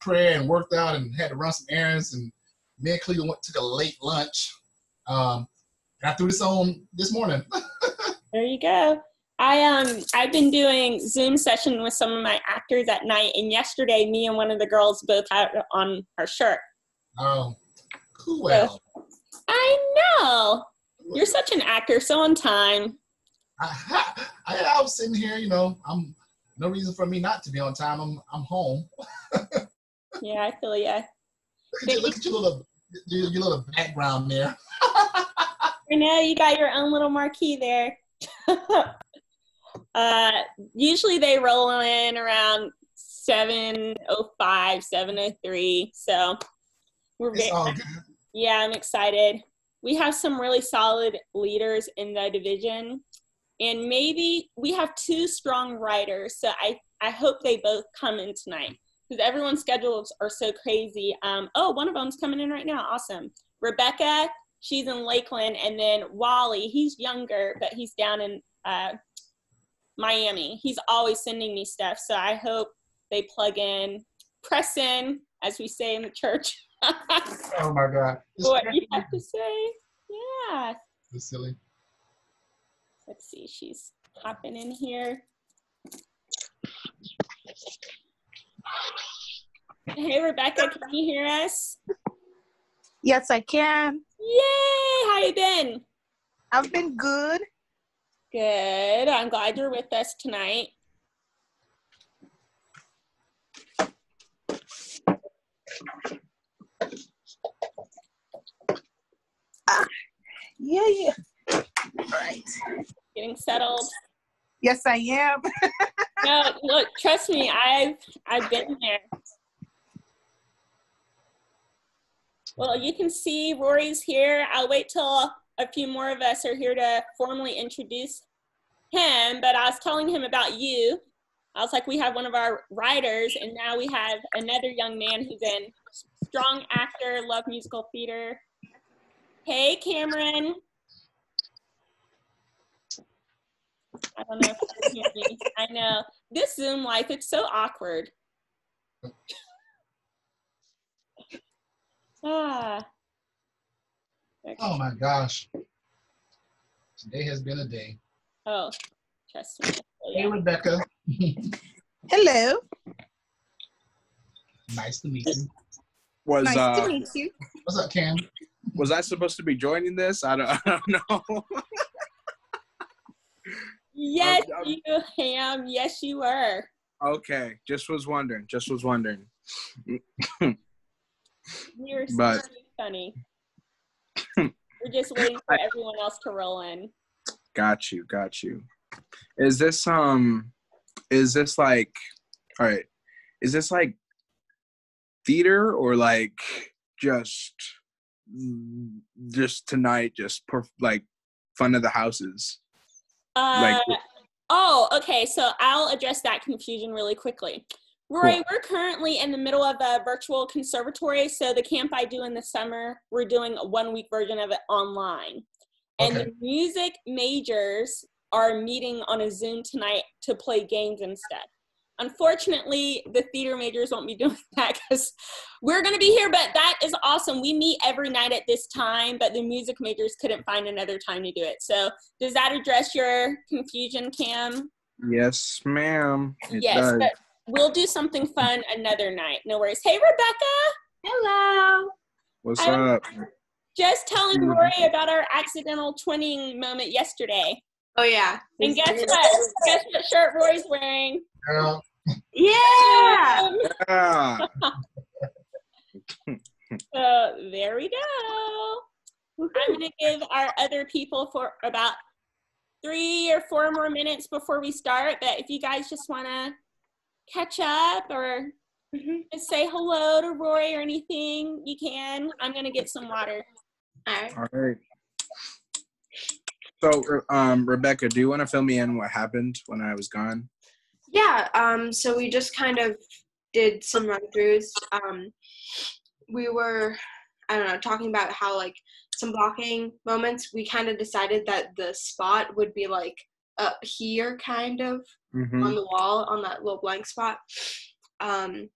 prayer and worked out and had to run some errands. And me and Cleveland took a late lunch. And I threw this on this morning. There you go. I've been doing Zoom session with some of my actors at night, and yesterday me and one of the girls both had on our shirt. Oh, cool. So, I know. You're such an actor, so on time. I was sitting here, I'm no reason for me not to be on time. I'm home. Yeah, I feel ya. Look at your little background there. I know, you got your own little marquee there. Usually they roll in around 7:05, 7:03. So it's all good. Yeah, I'm excited. We have some really solid leaders in the division, and maybe we have 2 strong writers. So I hope they both come in tonight because everyone's schedules are so crazy. One of them's coming in right now. Awesome. Rebecca, she's in Lakeland, and then Wally, he's younger, but he's down in Miami. He's always sending me stuff, so I hope they plug in, press in, as we say in the church. Oh my God. What you have to say? Yeah. It's silly. Let's see, she's hopping in here. Hey, Rebecca, can you hear us? Yes, I can. Yay! How you been? I've been good. Good. I'm glad you're with us tonight. Yeah. Right. Getting settled. Yes, I am. No, look, trust me, I've been there. Well, you can see Rory's here. I'll wait till a few more of us are here to formally introduce him, but I was telling him about you. I was like, we have one of our writers, and now we have another young man who's in strong actor, love musical theater. Hey, Cameron. I don't know if you can hear me. I know. This Zoom life, it's so awkward. Okay. Oh my gosh. Today has been a day. Oh, trust me. Hey, Rebecca. Hello. Nice to meet you. Nice to meet you. What's up, Cam? Was I supposed to be joining this? I don't know. Yes, you am. Yes, you were. Okay, just was wondering. You're so funny. We're just waiting for everyone else to roll in. Got you. Is this like, all right, is this like theater or like just tonight, like fun of the houses? Okay, so I'll address that confusion really quickly. Rory, cool. We're currently in the middle of a virtual conservatory, so the camp I do in the summer, we're doing a 1-week version of it online. And the music majors are meeting on a Zoom tonight to play games instead. Unfortunately, the theater majors won't be doing that because we're going to be here, but that is awesome. We meet every night at this time, but the music majors couldn't find another time to do it. So does that address your confusion, Cam? Yes, ma'am. Yes, does. But we'll do something fun another night. No worries. Hey, Rebecca. Hello. What's up? Just telling Rory about our accidental twinning moment yesterday. Oh, yeah. And guess what? Guess what shirt Rory's wearing? Girl. Yeah. So there we go. I'm going to give our other people for about 3 or 4 more minutes before we start. But if you guys just want to catch up or just say hello to Rory or anything, you can. I'm going to get some water. All right. So, Rebecca, do you want to fill me in what happened when I was gone? Yeah, so we just kind of did some run-throughs. We were, I don't know, talking about how, like, some blocking moments, we kind of decided that the spot would be, like, up here, kind of, on the wall, on that little blank spot. And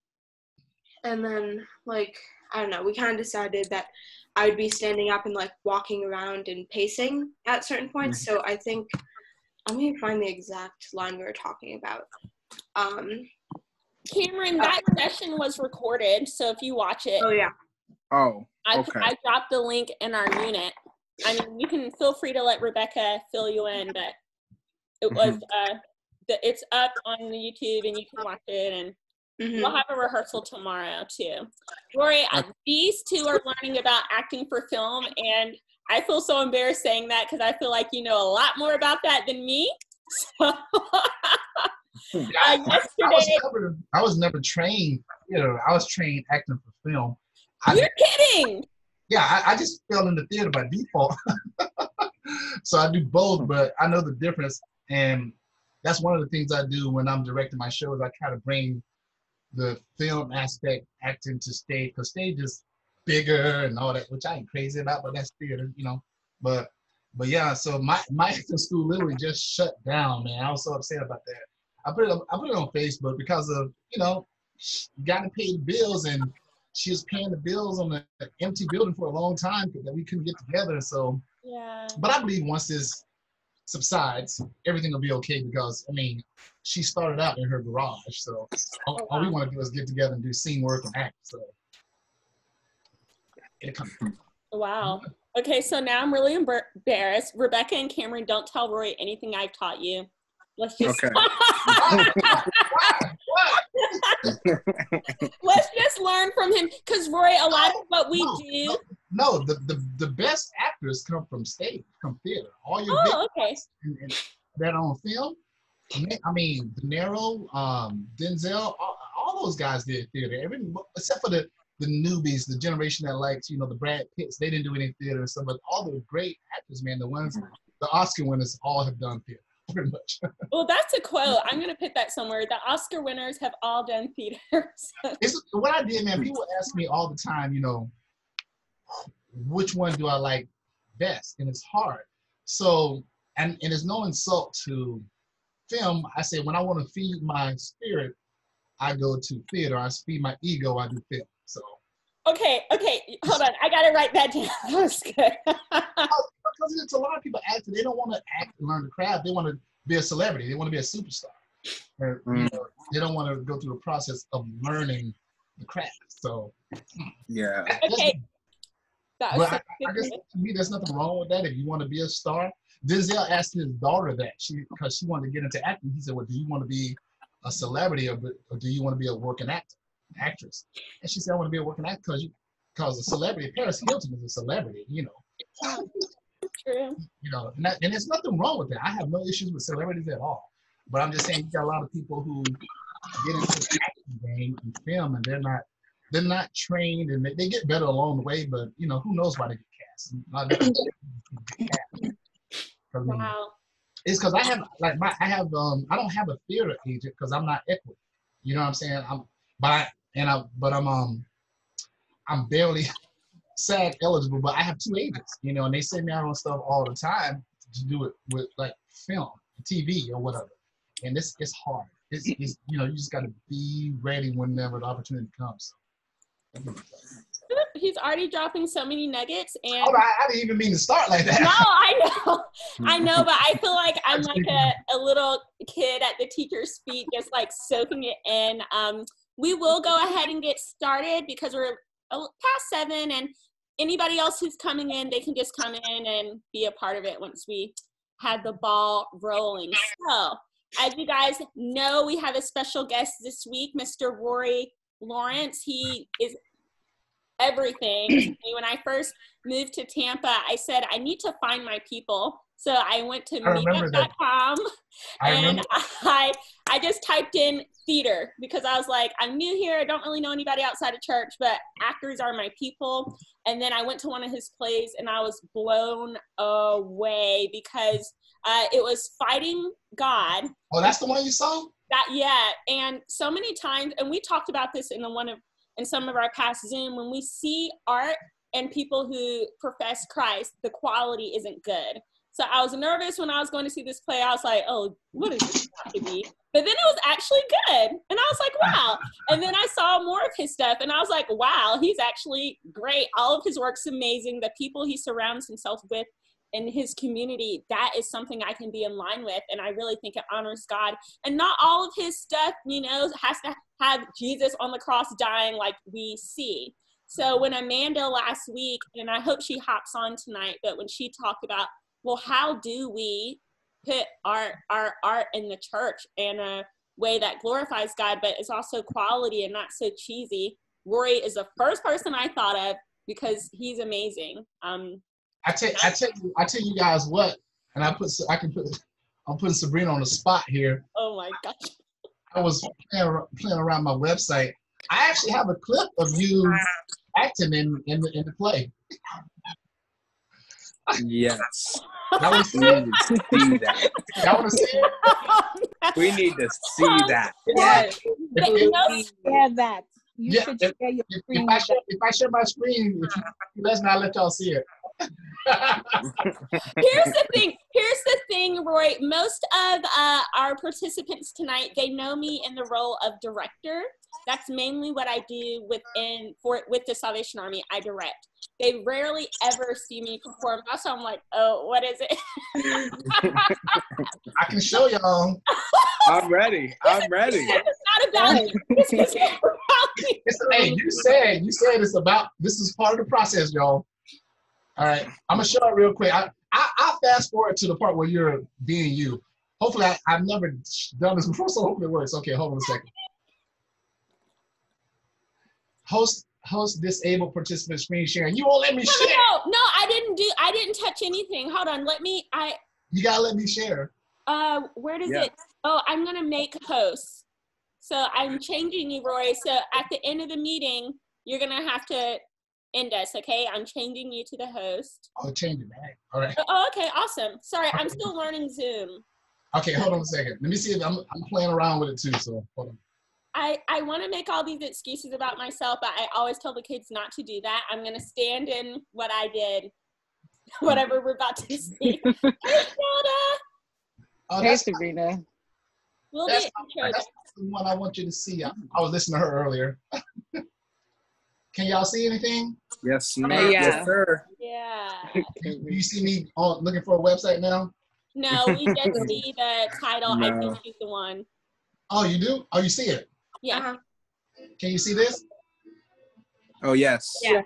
And then, like, I don't know, we kind of decided that I would be standing up and, like, walking around and pacing at certain points. So I think, I'm going to find the exact line we were talking about. Cameron, that session was recorded, so if you watch it. Oh, yeah. Oh, okay. I dropped the link in our unit. I mean, you can feel free to let Rebecca fill you in, but it was, it's up on the YouTube and you can watch it, and we'll have a rehearsal tomorrow too. Rory, these two are learning about acting for film, and I feel so embarrassed saying that because I feel like you know a lot more about that than me. So, yesterday, I was never trained. You know, I was trained acting for film. You're kidding. Yeah, I just fell into theater by default. So I do both, but I know the difference, and that's one of the things I do when I'm directing my shows. I try to bring the film aspect acting to stage, because stage is bigger and all that, which I ain't crazy about, but that's theater, you know. But yeah, so my acting school literally just shut down, man. I was so upset about that. I put it on Facebook because of, you know, got to pay the bills, and she was paying the bills on the empty building for a long time that we couldn't get together. So yeah. But I believe once this subsides, everything will be okay, because I mean, she started out in her garage, so all we want to do is get together and do scene work and act. So it'll come. Wow. Okay, so now I'm really embarrassed. Rebecca and Cameron, don't tell Roy anything I've taught you. Let's just let's just learn from him, because Roy, a lot of what we do. No, the best actors come from stage, from theater. All your big and that on film. I mean, De Niro, Denzel, all those guys did theater. Except for the newbies, the generation that likes, you know, the Brad Pitts. They didn't do any theater and stuff. But all the great actors, man, the ones, the Oscar winners, all have done theater. Pretty much. Well, that's a quote. I'm going to put that somewhere. The Oscar winners have all done theater. What I did, man, people ask me all the time, you know, which one do I like best? And it's hard. So, and it's no insult to film. I say when I want to feed my spirit, I go to theater. I feed my ego, I do film. So. Okay, hold on. I got to write that down. That was good. Because it's a lot of people acting. They don't want to act and learn the craft. They want to be a celebrity. They want to be a superstar. You know, they don't want to go through the process of learning the craft. So, yeah. Okay. But I guess to me, there's nothing wrong with that. If you want to be a star, Denzel asked his daughter that because she wanted to get into acting. He said, "Well, do you want to be a celebrity or do you want to be a working actress?" And she said, "I want to be a working actor because a celebrity. Paris Hilton is a celebrity, you know." True. You know, and there's nothing wrong with that. I have no issues with celebrities at all. But I'm just saying, you got a lot of people who get into the acting game and film, and they're not trained, and they get better along the way. But you know, who knows why they get cast? Wow. It's because I don't have a theater agent because I'm not equity. You know what I'm saying? I'm barely SAG eligible, but I have 2 agents, you know, and they send me out on stuff all the time to do it with like film, TV, or whatever. And it's hard. It's you know, you just got to be ready whenever the opportunity comes. He's already dropping so many nuggets, and I didn't even mean to start like that. No, I know, but I feel like I'm like a little kid at the teacher's feet, just like soaking it in. We will go ahead and get started because we're past 7, and anybody else who's coming in, they can just come in and be a part of it once we had the ball rolling. So, as you guys know, we have a special guest this week, Mr. RORY LAWERENCE. He is everything. When I first moved to Tampa, I said, I need to find my people. So I went to meetup.com and I just typed in theater because I was like, I'm new here. I don't really know anybody outside of church, but actors are my people. And then I went to one of his plays and I was blown away because it was Fighting God. Oh, that's the one you saw? Yeah. And so many times, and we talked about this in some of our past Zoom, when we see art and people who profess Christ, the quality isn't good. So I was nervous when I was going to see this play. I was like, oh, what is this about to be? But then it was actually good. And I was like, wow. And then I saw more of his stuff and I was like, wow, he's actually great. All of his work's amazing. The people he surrounds himself with in his community, that is something I can be in line with. And I really think it honors God. And not all of his stuff, you know, has to have Jesus on the cross dying like we see. So when Amanda last week, and I hope she hops on tonight, but when she talked about, well, how do we put our art in the church in a way that glorifies God, but is also quality and not so cheesy? Rory is the first person I thought of because he's amazing. I tell you guys what, and I'm putting Sabrina on the spot here. Oh my gosh. I was playing around my website. I actually have a clip of you acting in the play. Yes. Y'all want to see that? Y'all want to see it? We need to see that. Yes. Share that. You should share your screen. If I share my screen, if you let me, I'll let y'all see it. Here's the thing, Roy. Most of our participants tonight, they know me in the role of director. That's mainly what I do with the Salvation Army. I direct. They rarely ever see me perform. Also, I'm like, oh, what is it? I can show y'all. I'm ready. It's not about it. This is about me. Hey, you said this is part of the process, y'all. All right, I'm gonna show it real quick. I'll fast forward to the part where you're being you. Hopefully, I've never done this before, so hopefully it works. Okay, hold on a second. Host disabled participant screen sharing. You won't let me share. No, I didn't touch anything. Hold on, You gotta let me share. Where does it? Oh, I'm gonna make host. So I'm changing you, Roy. So at the end of the meeting, you're gonna have to end us, okay? I'm changing you to the host. I'll change it back. All right. Oh, okay, awesome. Sorry, I'm still learning Zoom. Okay, hold on a second. Let me see if I'm playing around with it too, so hold on. I want to make all these excuses about myself, but I always tell the kids not to do that. I'm going to stand in what I did, whatever we're about to see. Hey, Hey, Sabrina. That's the one I want you to see. I was listening to her earlier. Can y'all see anything? Yes, ma'am. Yeah. Yes, sir. Yeah. Do you see me looking for a website now? No, we just see the title. No. I think she's the one. Oh, you do? Oh, you see it? Yeah. Uh-huh. Can you see this? Oh, yes. Yeah.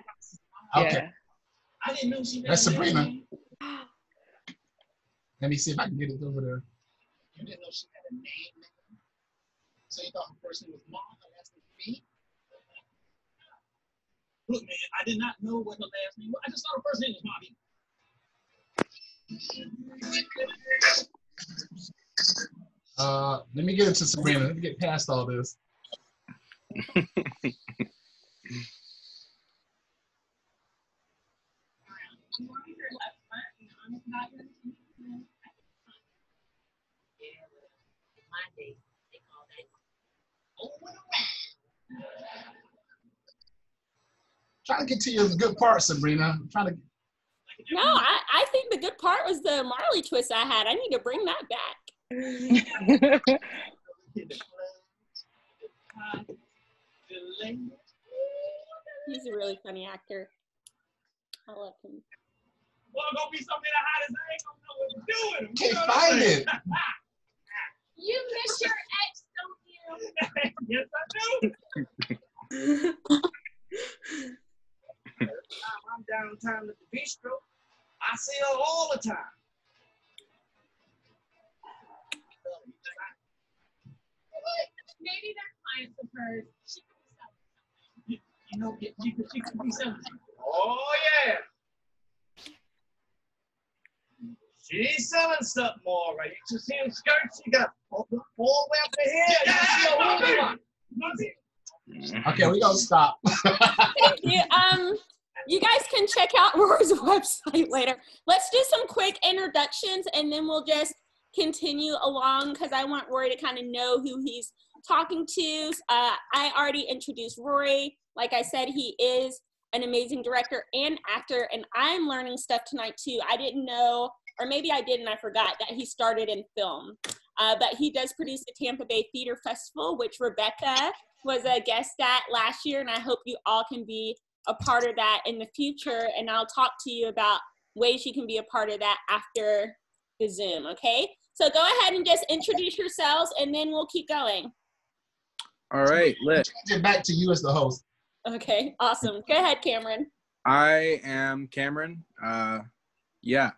Okay. Yeah. I didn't know she. That's Sabrina. Let me see if I can get it over there. You didn't know she had a name? So you thought her first name was Mom and last name me? Look, man, I did not know what her last name was. I just thought her first name was Mommy. Let me get it to Sabrina. Let me get past all this. Trying to get to your good part, Sabrina. I'm trying to. No, I think the good part was the Marley twist I had. I need to bring that back. He's a really funny actor. I love him. Well, I'm gonna be so hot as I ain't gonna know what to do with him. Can't find it. You miss your ex, don't you? Yes, I do. I'm downtown at the bistro. I see her all the time. Maybe they're clients of hers. She could be selling something. You know, she could be selling. Oh yeah. She's selling something all right. You just see her skirt. She got all the way up to here. You see her woman. Okay, we gonna stop. Thank you. You guys can check out Rory's website later. Let's do some quick introductions and then we'll just continue along because I want Rory to kind of know who he's talking to. I already introduced Rory. Like I said, he is an amazing director and actor, and I'm learning stuff tonight too. I didn't know or maybe I did and I forgot, that he started in film. But he does produce the Tampa Bay Theater Festival, which Rebecca was a guest at last year, and I hope you all can be a part of that in the future, and I'll talk to you about ways you can be a part of that after the Zoom, okay? So go ahead and just introduce yourselves, and then we'll keep going. All right, lit. Change it back to you as the host. Okay, awesome. Go ahead, Cameron. I am Cameron. Yeah.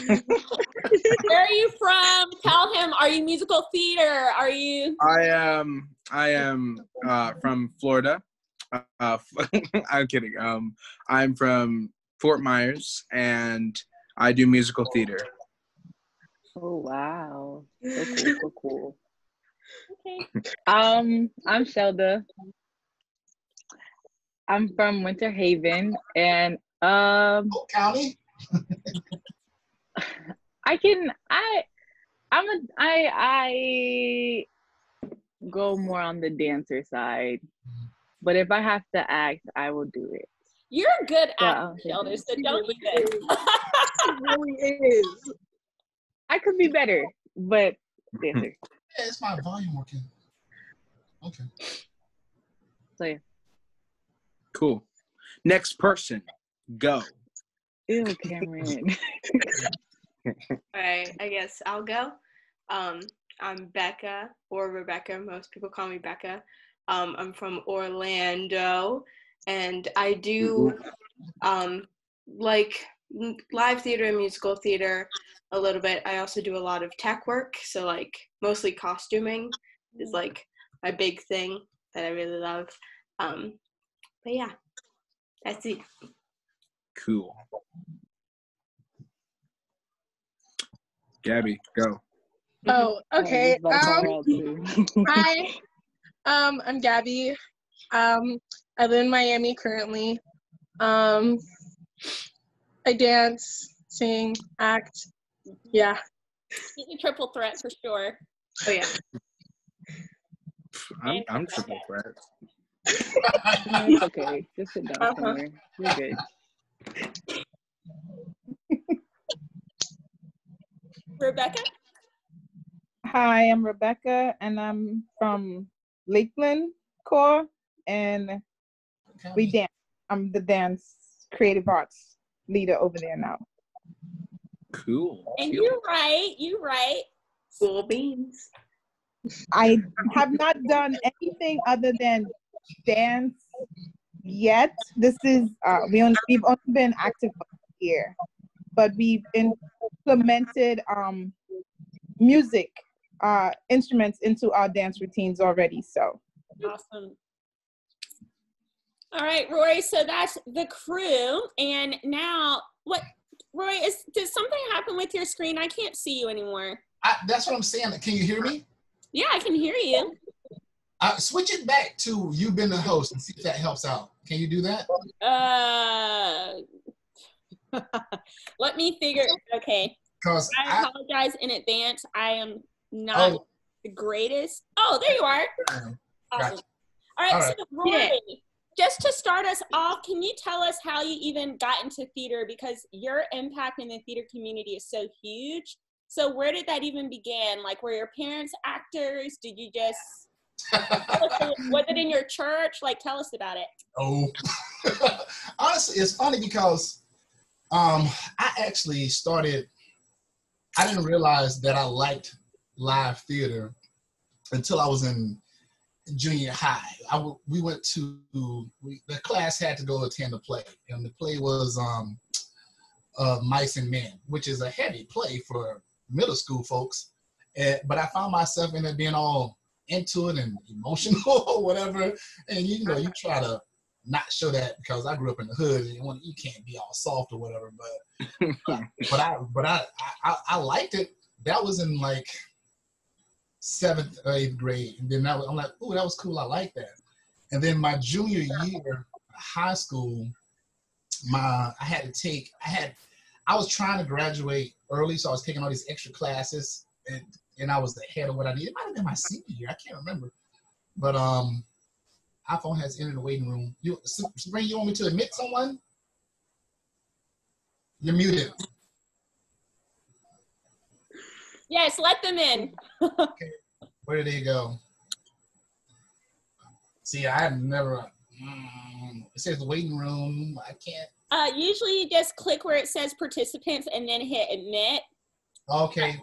Where are you from? Tell him, are you musical theater? Are you? I am from Florida. I'm kidding. I'm from Fort Myers, and I do musical theater. Oh wow, so cool, so cool. Okay. I'm Shelda. I'm from Winter Haven, and Polk County. I go more on the dancer side, but if I have to act, I will do it. You're a good actor, Shelda, so don't even. It really is. I could be better, but dancer. Yeah, it's my volume working. Okay. So yeah. Cool. Next person, go. Ew, Cameron. All right, I guess I'll go. I'm Becca, or Rebecca. Most people call me Becca. I'm from Orlando, and I do like live theater and musical theater a little bit. I also do a lot of tech work, so like mostly costuming is like my big thing that I really love. But yeah, that's it. Cool. Gabby, go. Oh, okay. Hi. I'm Gabby. I live in Miami currently. I dance, sing, act. Yeah. He's a triple threat for sure. Oh yeah. I'm triple threat. No, it's okay. Just sit down somewhere. You're good. Rebecca? Hi, I'm Rebecca, and I'm from Lakeland Core, and we dance. I'm the dance creative arts leader over there now. Cool. And you're right. Cool beans. I have not done anything other than dance yet. This is we've only been active for a year, but we've implemented music instruments into our dance routines already. So Awesome. All right, Rory, so that's the crew. And now, Rory, did something happen with your screen? I can't see you anymore. That's what I'm saying. Can you hear me? Yeah, I can hear you. Switch it back to you've been the host and see if that helps out. Can you do that? Let me figure. Okay. Because I apologize in advance. I am not the greatest. Oh, there you are. Awesome. Gotcha. All right, All so Rory, just to start us off, can you tell us how you even got into theater? Because your impact in the theater community is so huge. So where did that even begin? Like, were your parents actors? Did you just, was it in your church? Like, tell us about it. Oh, honestly, it's funny because I actually started, I didn't realize that I liked live theater until I was in junior high. We went to, the class had to go attend a play, and the play was Mice and Men, which is a heavy play for middle school folks. But I found myself in it being all into it and emotional or whatever. And you know, you try to not show that because I grew up in the hood and you can't be all soft or whatever. But I liked it. That was in like 7th or 8th grade, and then I'm like, oh, that was cool. I like that. And then my junior year high school, I was trying to graduate early, so I was taking all these extra classes, and I was ahead of what I needed. It might have been my senior year. I can't remember. But iPhone has entered the waiting room. Sabrina, you want me to admit someone? You're muted. Yes, let them in. Okay. Where did they go? See, I never. It says waiting room. I can't. Usually you just click where it says participants and then hit admit. Okay.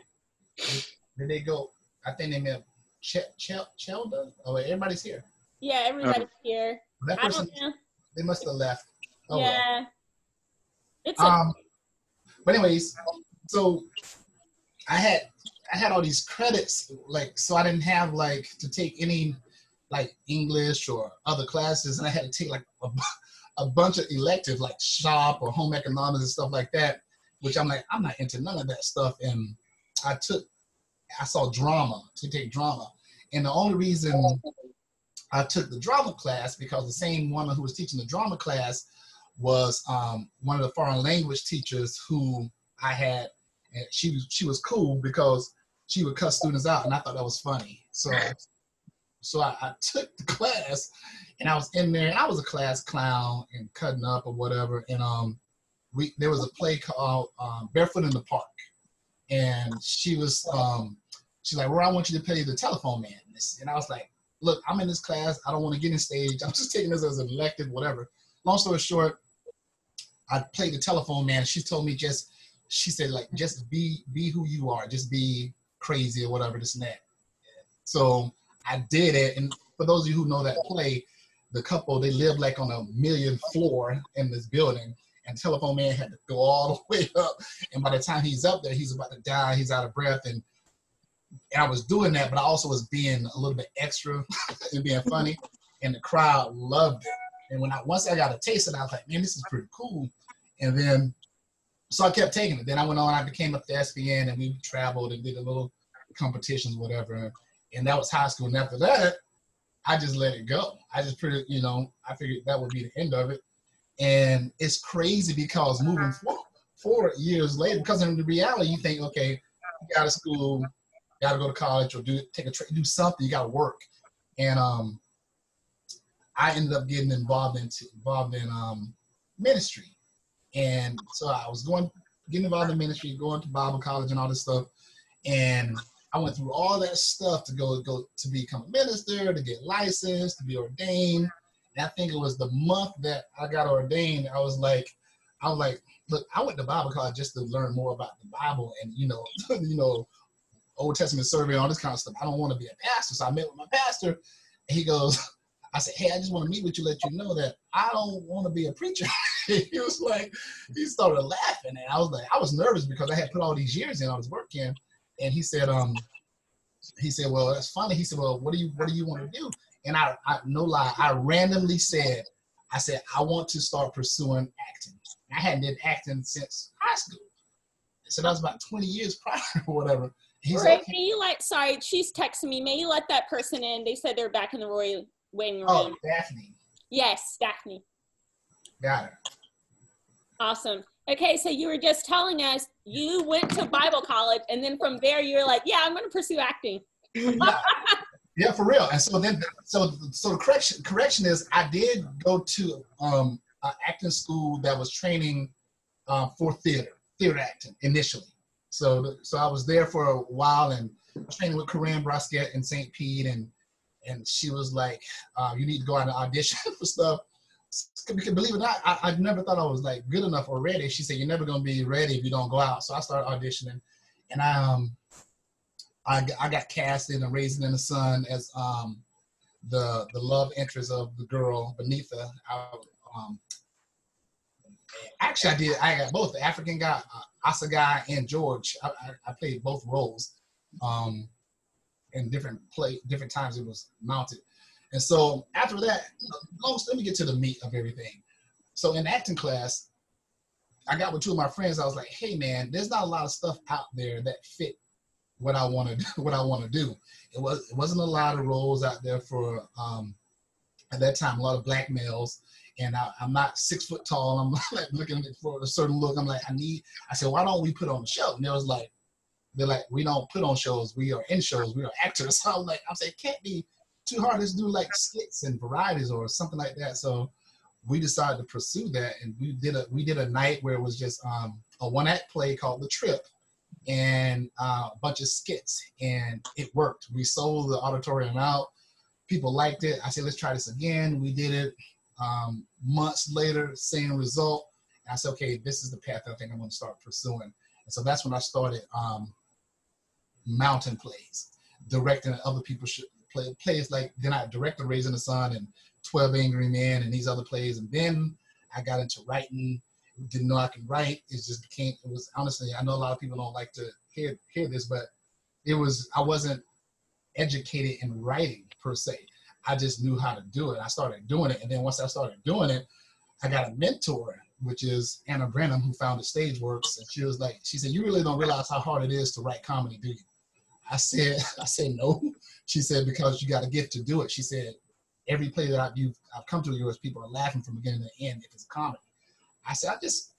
Did they go? I think they meant Chelda. Oh, wait, everybody's here. Yeah, everybody's here. That I person, don't know. they must have left. Oh, Yeah. well. It's a But anyways, so I had all these credits, like, so I didn't have like to take any like English or other classes, and I had to take like a bunch of electives like shop or home economics and stuff like that, which I'm like, I'm not into none of that stuff. And I saw drama, to take drama. And the only reason I took the drama class because the same woman who was teaching the drama class was one of the foreign language teachers who I had, and she was cool because she would cut students out, and I thought that was funny. So I took the class, and I was in there, and I was a class clown and cutting up or whatever. And there was a play called Barefoot in the Park, and she's like, "Well, I want you to play the telephone man." And I was like, "Look, I'm in this class. I don't want to get in stage. I'm just taking this as an elective, whatever." Long story short, I played the telephone man. She told me she said, like, just be who you are. Just be crazy or whatever, this and that. So I did it. And for those of you who know that play, the couple, they lived like on a 1,000,000th floor in this building. And the telephone man had to go all the way up. And by the time he's up there, he's about to die. He's out of breath. And I was doing that, but I also was being a little bit extra and being funny. And the crowd loved it. And once I got a taste of it, I was like, man, this is pretty cool. And then, so I kept taking it. Then I went on, I became a thespian, and we traveled and did a little competitions, whatever. And that was high school. And after that, I just let it go. I just I figured that would be the end of it. And it's crazy because moving forward years later, because in the reality, you think, okay, you got to school, got to go to college or do something, you got to work. And I ended up getting involved in ministry. And so I was getting involved in ministry, going to Bible college and all this stuff. And I went through all that stuff to go to become a minister, to get licensed, to be ordained. And I think it was the month that I got ordained, I was like, look, I went to Bible college just to learn more about the Bible and, Old Testament survey, all this kind of stuff. I don't want to be a pastor. So I met with my pastor, and he goes, I said, hey, I just want to meet with you, let you know that I don't want to be a preacher. He was like, he started laughing, and I was nervous because I had put all these years in, I was working. And he said, well, that's funny. He said, well, what do you want to do? And I no lie, I randomly said, I want to start pursuing acting. I hadn't did acting since high school. So that was about 20 years prior or whatever. He's Ray, like, may you sorry, she's texting me. May you let that person in? They said they're back in the RORY waiting room. oh, Daphne. Yes, Daphne. Got her. Awesome. Okay, so you were just telling us you went to Bible college, and then from there you were like, yeah, I'm going to pursue acting. Yeah, for real. And so then, so the correction is, I did go to an acting school that was training for theater acting initially. So I was there for a while and training with Corinne Brasquette in St. Pete, and she was like, you need to go out and audition for stuff. Because believe it or not, I never thought I was like good enough or ready. She said, you're never going to be ready if you don't go out. So I started auditioning, and I got cast in Raising in the Sun as the love interest of the girl Benitha. Actually, I got both the African guy, Asa guy, and George. I played both roles. In different times it was mounted. And so after that, let me get to the meat of everything. So in acting class, I got with two of my friends. I was like, hey man, there's not a lot of stuff out there that fit what I want to do. It wasn't a lot of roles out there for at that time, a lot of black males. And I'm not 6 foot tall. I'm like looking for a certain look. I'm like, I said, why don't we put on a show? And they're like, we don't put on shows. We are in shows. We are actors. So I'm saying, it can't be too hard. Let's do like skits and varieties or something like that. So we decided to pursue that, and we did a night where it was just a one-act play called The Trip, and a bunch of skits, and it worked. We sold the auditorium out. People liked it. I said, let's try this again. We did it. Months later, same result. And I said, okay, this is the path I think I'm going to start pursuing. And so that's when I started mountain plays, directing other people's plays. Like, then I directed Raising the Sun and 12 Angry Men and these other plays. And then I got into writing. Didn't know I could write. It just became, it was honestly, I know a lot of people don't like to hear this, but I wasn't educated in writing per se. I just knew how to do it. I started doing it. And then once I started doing it, I got a mentor, which is Anna Brenham, who founded Stageworks. And she said, you really don't realize how hard it is to write comedy, do you? I said, no. She said, because you got a gift to do it. She said, every play that I've come to yours, people are laughing from beginning to end if it's comedy. I said, I just,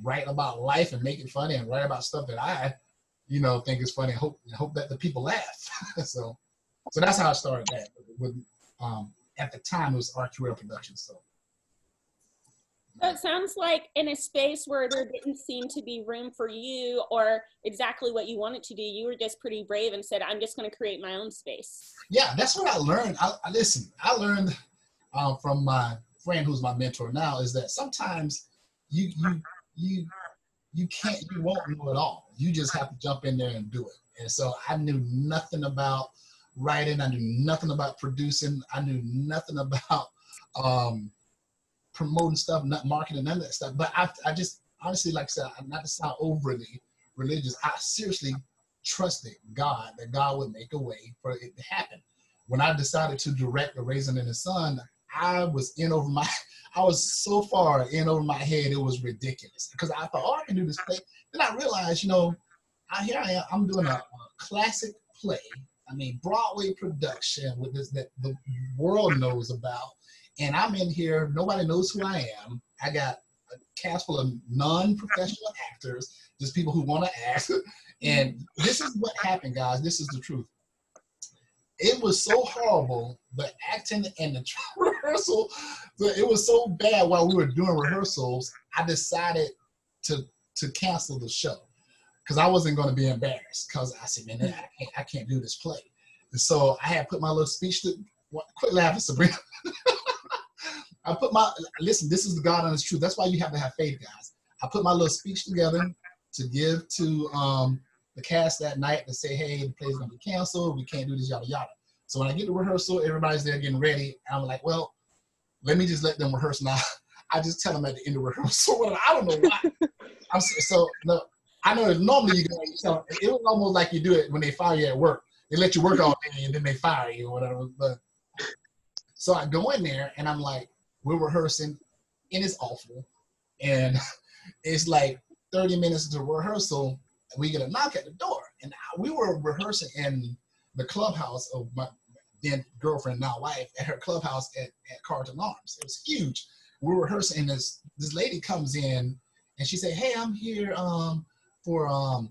write about life and make it funny and write about stuff that I, think is funny and hope that the people laugh. So that's how I started that. With, at the time, it was RORY Productions. So it sounds like in a space where there didn't seem to be room for you or exactly what you wanted to do, you were just pretty brave and said, I'm just going to create my own space. Yeah, that's what I learned. I learned from my friend who's my mentor now, is that sometimes you won't know it all. You just have to jump in there and do it. And so I knew nothing about writing. I knew nothing about producing. I knew nothing about promoting stuff, not marketing, none of that stuff. But I just, honestly, like I said, not to sound overly religious, I seriously trusted God, that God would make a way for it to happen. When I decided to direct The Raisin in the Sun, I was so far in over my head, it was ridiculous. Because I thought, I can do this play. Then I realized, here I am, I'm doing a classic play. I mean, Broadway production with this that the world knows about. And I'm in here, nobody knows who I am. I got a cast full of non-professional actors, just people who want to act. And this is what happened, guys. This is the truth. It was so horrible, the acting and the rehearsal, it was so bad while we were doing rehearsals, I decided to cancel the show because I wasn't going to be embarrassed, because I said, man, I can't do this play. And so I had put my little speech to, quit laughing, Sabrina. Listen, this is the God honest truth. That's why you have to have faith, guys. I put my little speech together to give to the cast that night to say, hey, the play's gonna be canceled. We can't do this, yada, yada. So when I get to rehearsal, everybody's there getting ready. And I'm like, well, let me just let them rehearse now. I just tell them at the end of rehearsal. I don't know why. I know normally you tell, it was almost like you do it when they fire you at work. They let you work all day and then they fire you or whatever. But so I go in there and I'm like, we're rehearsing and it's awful. And it's like 30 minutes to rehearsal. We get a knock at the door. And we were rehearsing in the clubhouse of my then girlfriend, now wife, at her clubhouse at Carlton Arms. It was huge. We were rehearsing and this lady comes in and she said, hey, I'm here for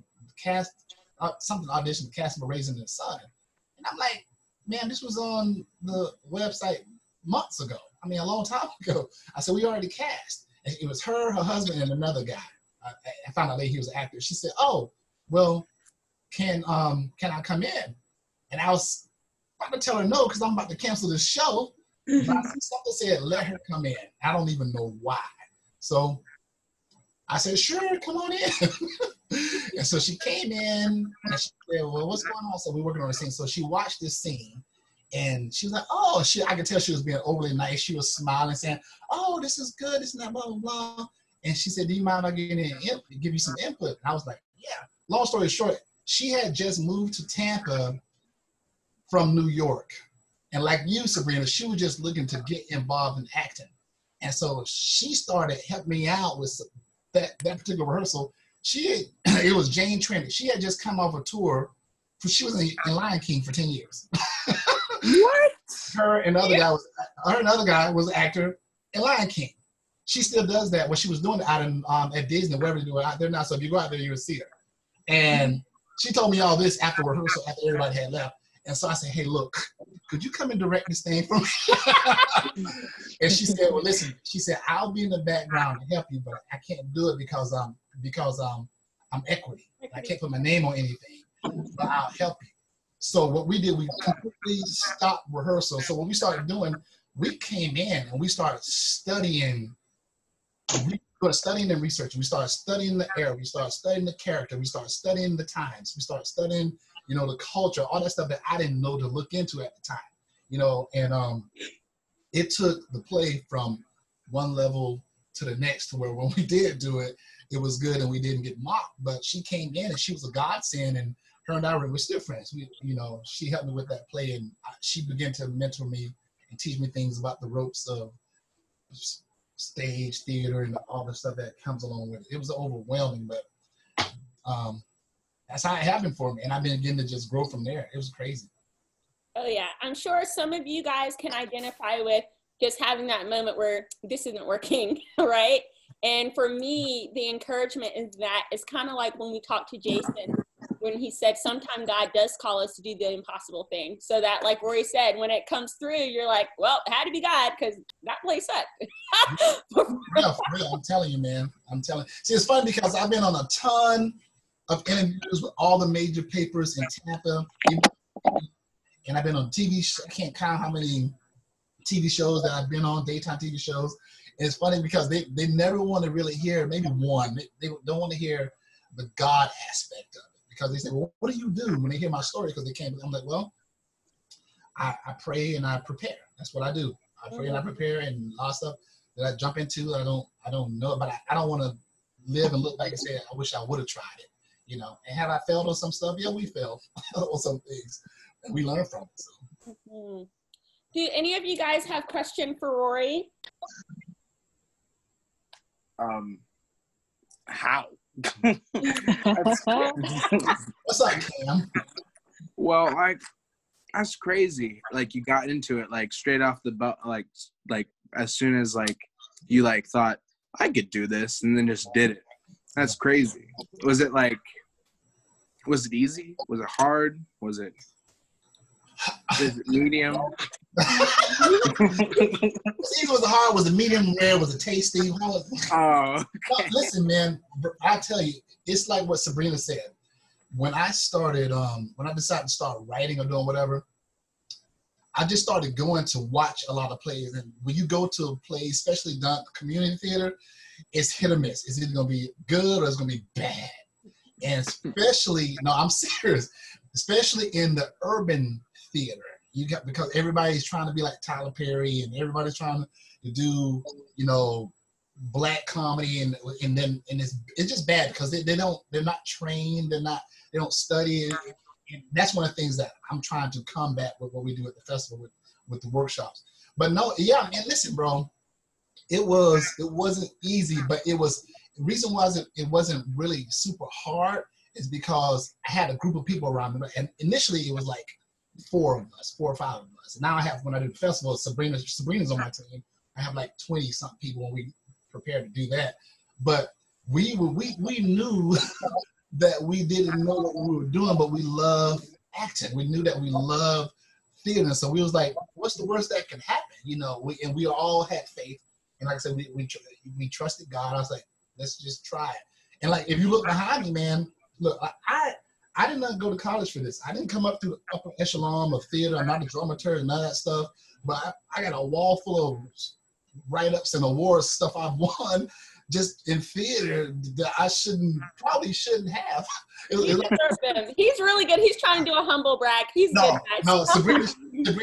something audition, cast for Raisin in the Sun. And I'm like, man, this was on the website months ago. I mean, a long time ago. I said, we already cast. And it was her husband, and another guy. I found out later he was an actor. She said, oh, well, can I come in? And I was about to tell her no, because I'm about to cancel this show. But I see something said, let her come in. I don't even know why. So I said, sure, come on in. And so she came in and she said, well, what's going on? So we're working on a scene. So she watched this scene and she was like, oh, I could tell she was being overly nice. She was smiling, saying, oh, this is good, this and that, blah, blah, blah. And she said, do you mind if I give you some input? And I was like, yeah. Long story short, she had just moved to Tampa from New York. And like you, Sabrina, she was just looking to get involved in acting. And so she started helping me out with that particular rehearsal. It was Jane Trinity. She had just come off a tour. She was in Lion King for 10 years. What? Her and another guy was an actor in Lion King. She still does that. What she was doing out in at Disney, wherever they do it out there now. So if you go out there, you will see her. And she told me all this after rehearsal, after everybody had left. And so I said, hey, look, could you come and direct this thing for me? And she said, well, listen, she said, I'll be in the background to help you, but I can't do it because because I'm equity. I can't put my name on anything, but I'll help you. So what we did, we completely stopped rehearsal. So what we started doing, we came in and we started studying. We started studying and researching. We started studying the era. We started studying the character. We started studying the times. We started studying, you know, the culture, all that stuff that I didn't know to look into at the time, you know. And it took the play from one level to the next, to where when we did do it, it was good and we didn't get mocked. But she came in and she was a godsend, and her and I were still friends. We, you know, she helped me with that play, and she began to mentor me and teach me things about the ropes of stage theater and all the stuff that comes along with it. It was overwhelming, but that's how it happened for me, and I've been getting to just grow from there. It was crazy. Oh yeah, I'm sure some of you guys can identify with just having that moment where this isn't working, right? And for me, the encouragement is that it's kind of like when we talked to Jason, when he said sometimes God does call us to do the impossible thing. So that, like Rory said, when it comes through, you're like, well, it had to be God, because that place sucked. Yeah, for real. I'm telling you, man. I'm telling you. See, it's funny because I've been on a ton of interviews with all the major papers in Tampa, and I've been on TV. I can't count how many TV shows that I've been on, daytime TV shows. And it's funny because they never want to really hear, maybe one, they don't want to hear the God aspect of it, because they say, well, what do you do when they hear my story? Because they can't. I'm like, well, I pray and I prepare. That's what I do. I pray and I prepare, and a lot of stuff that I jump into, I don't know, but I don't want to live and look back and say, I wish I would have tried it, you know. And have I failed on some stuff? Yeah, we failed on some things, and we learn from it. So. Mm-hmm. Do any of you guys have a question for Rory? How? What's up, Cam? Well, like, that's crazy. Like, you got into it like straight off the butt, like as soon as like you like thought I could do this, and then just did it. That's crazy. Was it easy? Was it hard? Was it medium? Was it hard? Was it medium rare? Was it tasty? Oh, okay. No, listen, man, I tell you, it's like what Sabrina said. When I started, when I decided to start writing or doing whatever, I just started going to watch a lot of plays. And when you go to a play, especially done community theater, it's hit or miss. It's either going to be good or it's going to be bad. And especially, no, I'm serious, especially in the urban theater, because everybody's trying to be like Tyler Perry, and everybody's trying to do, you know, black comedy, and it's just bad because they're not trained, they don't study it. And that's one of the things that I'm trying to combat with what we do at the festival with the workshops. But no, yeah, and listen, bro, it wasn't easy, but the reason it wasn't really super hard is because I had a group of people around me, and initially it was like 4 or 5 of us. And now I have, when I do the festival, Sabrina's on my team. I have like 20-something people when we prepare to do that. But we knew that we didn't know what we were doing, but we love acting. We knew that we love theater. So we was like, what's the worst that can happen? You know, we all had faith. And like I said, we trusted God. I was like, let's just try it. And like, if you look behind me, man, look, I did not go to college for this. I didn't come up through the upper echelon of theater. I'm not a dramaturg, none of that stuff. But I got a wall full of write-ups and awards, stuff I've won just in theater that I probably shouldn't have. He's really good. He's trying to do a humble brag. He's good, guys. No, Sabrina,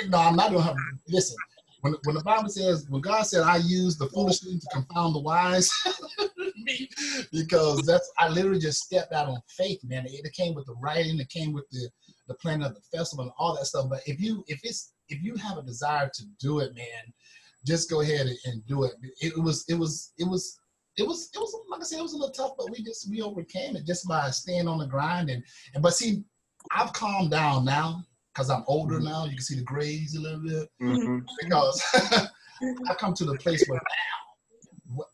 no, I'm not doing humble. Listen, when the Bible says, when God said, I use the foolish things to confound the wise, because I literally just stepped out on faith, man. It came with the writing, it came with the planning of the festival and all that stuff. But if you have a desire to do it, man, just go ahead and do it. It was like I said, it was a little tough, but we overcame it just by staying on the grind. But see, I've calmed down now because I'm older now. You can see the grays a little bit, because I've come to the place where now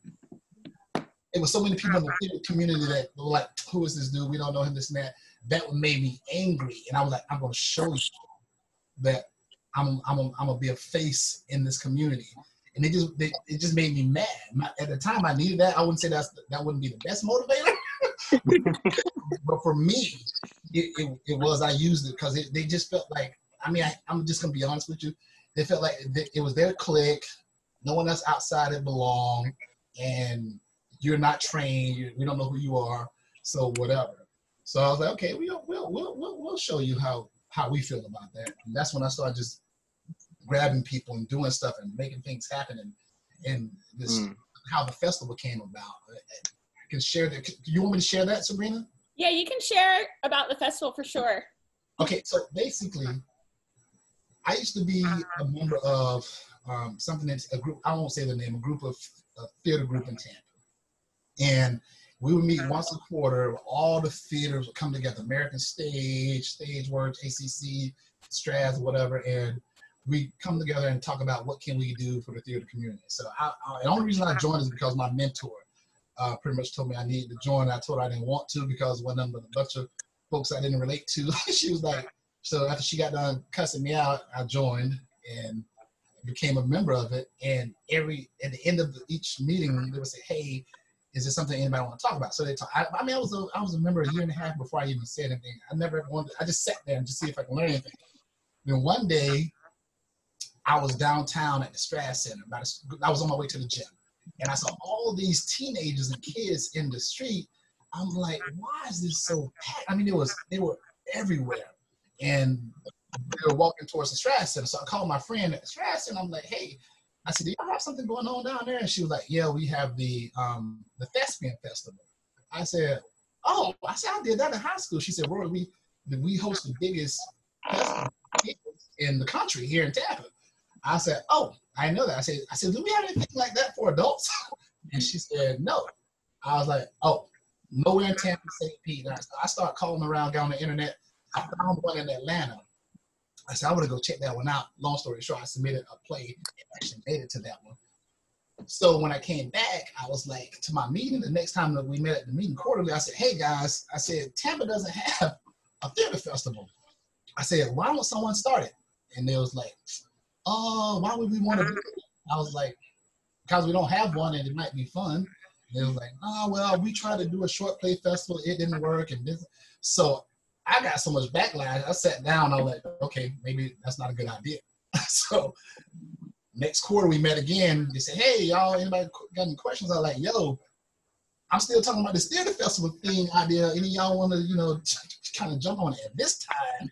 it was so many people in the theater community that were like, who is this dude? We don't know him, this and that. That made me angry, and I was like, I'm going to show you that I'm gonna be a face in this community. And it just made me mad. At the time, I needed that. I wouldn't say that wouldn't be the best motivator, But for me, it was, I used it because they just felt like, I mean, I'm just going to be honest with you. They felt like it was their clique. No one else outside it belonged. And you're not trained. We don't know who you are. So whatever. So I was like, okay, we'll show you how we feel about that. And that's when I started just grabbing people and doing stuff and making things happen. And this, how the festival came about. I can share that. You want me to share that, Sabrina? Yeah, you can share about the festival for sure. Okay, so basically, I used to be a member of something that's a group, I won't say the name, a group of a theater group in Tampa. And we would meet once a quarter. All the theaters would come together, American Stage, Stageworks, ACC, Straths, whatever, and we come together and talk about what can we do for the theater community. So the only reason I joined is because my mentor pretty much told me I needed to join. I told her I didn't want to because one of them, a bunch of folks I didn't relate to. She was like, so after she got done cussing me out, I joined and became a member of it. And at the end of each meeting, they would say, hey, is there something anybody want to talk about? So they talk. I mean, I was a member a year and a half before I even said anything. I never wanted. I just sat there and just see if I can learn anything. Then one day, I was downtown at the Straths Center. I was on my way to the gym, and I saw all these teenagers and kids in the street. I'm like, why is this so packed? I mean, they were everywhere, and they were walking towards the Straths Center. So I called my friend at the Straths Center. I'm like, hey. I said, do y'all have something going on down there? And she was like, yeah, we have the Thespian Festival. I said, oh, I did that in high school. She said, Rory, we host the biggest festival in the country here in Tampa. I said, oh, I know that. I said, do we have anything like that for adults? And she said, no. I was like, oh, nowhere in Tampa, St. Pete. And I started calling around, got on the internet. I found one in Atlanta. I said, I want to go check that one out. Long story short, I submitted a play and actually made it to that one. So when I came back, I was like, to my meeting, the next time that we met at the meeting quarterly, I said, hey guys, I said, Tampa doesn't have a theater festival. I said, why don't someone start it? And they was like, oh, why would we want to do it? I was like, because we don't have one and it might be fun. And they was like, oh, well, we tried to do a short play festival. It didn't work. And this. So I got so much backlash. I sat down. I was like, okay, maybe that's not a good idea. So next quarter we met again. They said, hey, y'all, anybody got any questions? I was like, yo, I'm still talking about this theater festival thing idea. Any of y'all want to, kind of jump on it? At this time,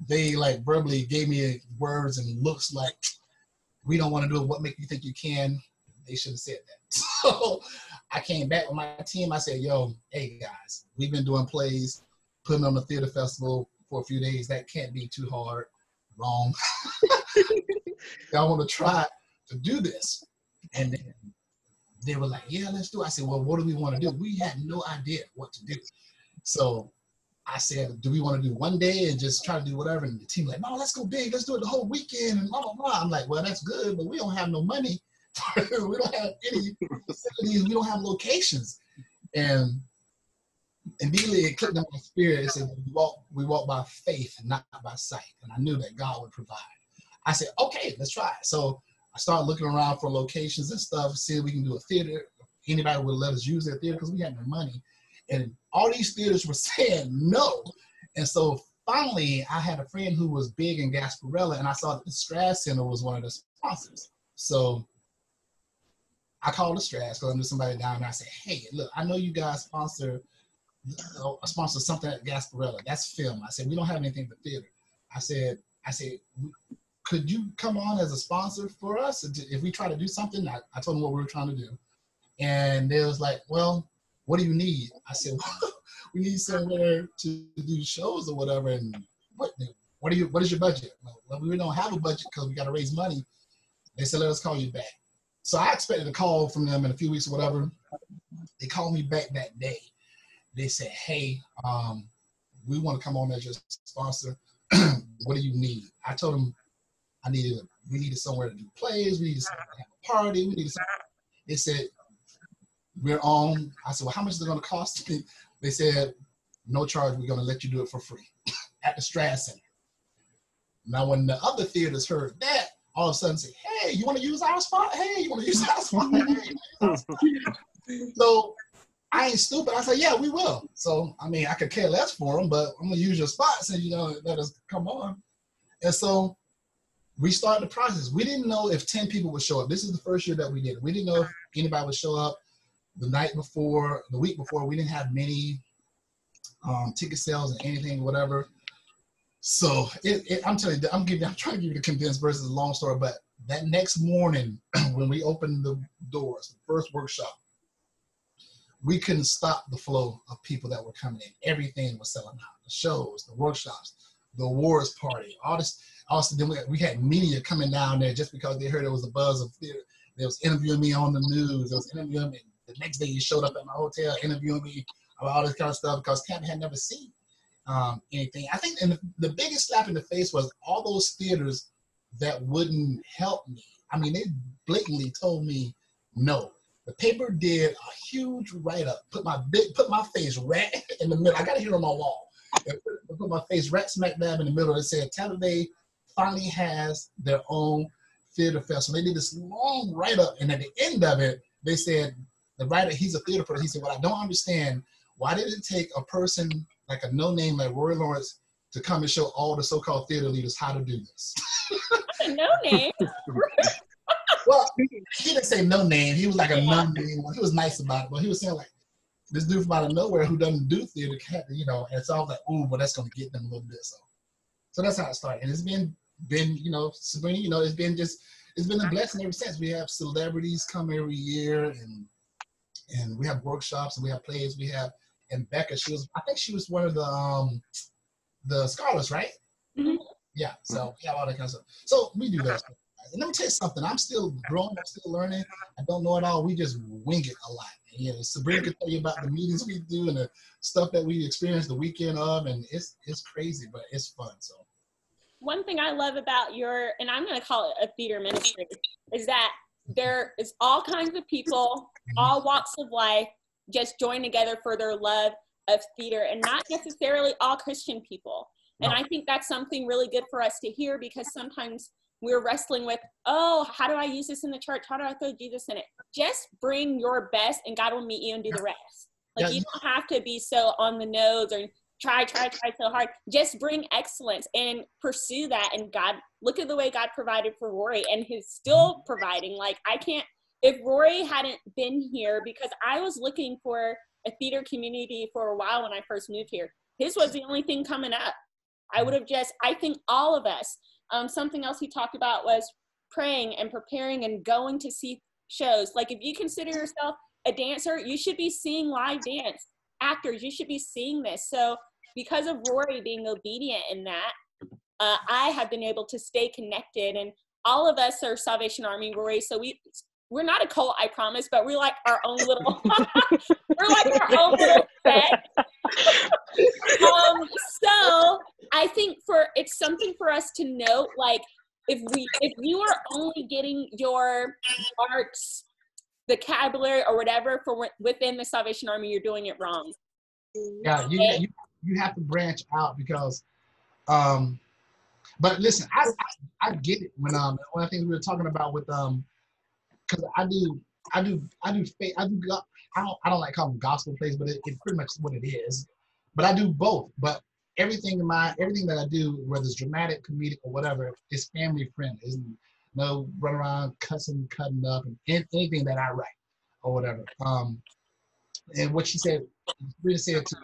they like verbally gave me words and looks like, we don't want to do it. What make you think you can? They should have said that. So I came back with my team. I said, yo, hey guys, we've been doing plays, putting on the theater festival for a few days. That can't be too hard. Wrong. Y'all want to try to do this? And then they were like, yeah, let's do it. I said, well, what do we want to do? We had no idea what to do. So I said, do we want to do one day and just try to do whatever? And the team was like, no, let's go big. Let's do it the whole weekend and blah, blah, blah. I'm like, well, that's good, but we don't have no money. We don't have any facilities. We don't have locations. And immediately it clicked in my spirit. It said, we walk by faith and not by sight. And I knew that God would provide. I said, okay, let's try it. So I started looking around for locations and stuff, see if we can do a theater. Anybody would let us use their theater because we had no money. And all these theaters were saying no. And so finally, I had a friend who was big in Gasparilla, and I saw that the Straths Center was one of the sponsors. So I called the Straths because I knew somebody down there. I said, hey, look, I know you guys sponsor something at Gasparilla. That's film. I said, we don't have anything for theater. I said, could you come on as a sponsor for us if we try to do something? I told them what we were trying to do. And they was like, well, what do you need? I said, well, we need somewhere to do shows or whatever. And what is your budget? Well, we don't have a budget because we got to raise money. They said, let us call you back. So I expected a call from them in a few weeks or whatever. They called me back that day. They said, hey, we want to come on as your sponsor. What do you need? I told them we needed somewhere to do plays. We needed somewhere to have a party. We needed somewhere. They said, we're on. I said, well, how much is it going to cost? They said, no charge. We're going to let you do it for free at the Straths Center. Now, when the other theaters heard that, all of a sudden say, hey, you want to use our spot? Hey, you want to use our spot? Hey, you want to use our spot? So I ain't stupid. I said, yeah, we will. So, I mean, I could care less for them, but I'm going to use your spots and, let us come on. And so we started the process. We didn't know if 10 people would show up. This is the first year that we did it. We didn't know if anybody would show up the night before, the week before. We didn't have many ticket sales and anything, whatever. So I'm telling you, I'm trying to give you the condensed versus a long story, but that next morning when we opened the doors, the first workshop, we couldn't stop the flow of people that were coming in. Everything was selling out. The shows, the workshops, the awards party, all this. Also, then we had media coming down there just because they heard it was a buzz of theater. They was interviewing me on the news. They was interviewing me. The next day, you showed up at my hotel interviewing me about all this kind of stuff because Tampa had never seen anything. I think the biggest slap in the face was all those theaters that wouldn't help me. I mean, they blatantly told me no. The paper did a huge write-up, put my face right in the middle. I got it here on my wall. Put my face right smack dab in the middle. It said Tampa Bay finally has their own theater festival. They did this long write-up, and at the end of it, they said, the writer, he's a theater person. He said, well, I don't understand. Why did it take a person like a no-name like Rory Lawrence to come and show all the so-called theater leaders how to do this? No name. Well, he didn't say no name. He was like a non-name one. He was nice about it, but he was saying like, this dude from out of nowhere who doesn't do theater, and so I was like, ooh, well, that's going to get them a little bit. So that's how it started. And it's been Sabrina, it's been a blessing ever since. We have celebrities come every year, and we have workshops, and we have plays. And Becca, I think she was one of the scholars, right? Mm-hmm. Yeah, so we have all that kind of stuff. So we do that stuff. And let me tell you something, I'm still growing, I'm still learning. I don't know it all. We just wing it a lot. And, Sabrina could tell you about the meetings we do and the stuff that we experience the weekend of, and it's crazy, but it's fun. So one thing I love about and I'm going to call it a theater ministry, is that there is all kinds of people, all walks of life, just join together for their love of theater, and not necessarily all Christian people. And I think that's something really good for us to hear, because sometimes we're wrestling with, oh, how do I use this in the church? How do I throw Jesus in it? Just bring your best, and God will meet you and do the rest. Like, you don't have to be so on the nose or try so hard. Just bring excellence and pursue that. And God, look at the way God provided for Rory, and He's still providing. Like, if Rory hadn't been here, because I was looking for a theater community for a while when I first moved here, his was the only thing coming up. I think all of us, something else he talked about was praying and preparing and going to see shows. Like, if you consider yourself a dancer, you should be seeing live dance. Actors, you should be seeing this. So because of Rory being obedient in that, I have been able to stay connected. And all of us are Salvation Army, Rory. So we're not a cult, I promise, but we're like our own little, set. So I think it's something for us to note, like, if you are only getting your arts, vocabulary, or whatever within the Salvation Army, you're doing it wrong. Yeah, you have to branch out, because but listen, I get it when one of the things we were talking about with because I don't like calling them gospel plays, but it's pretty much what it is. But I do both. But everything that I do, whether it's dramatic, comedic, or whatever, is family friendly. There's no run around cussing, cutting up, and anything that I write or whatever. And what she said, really said to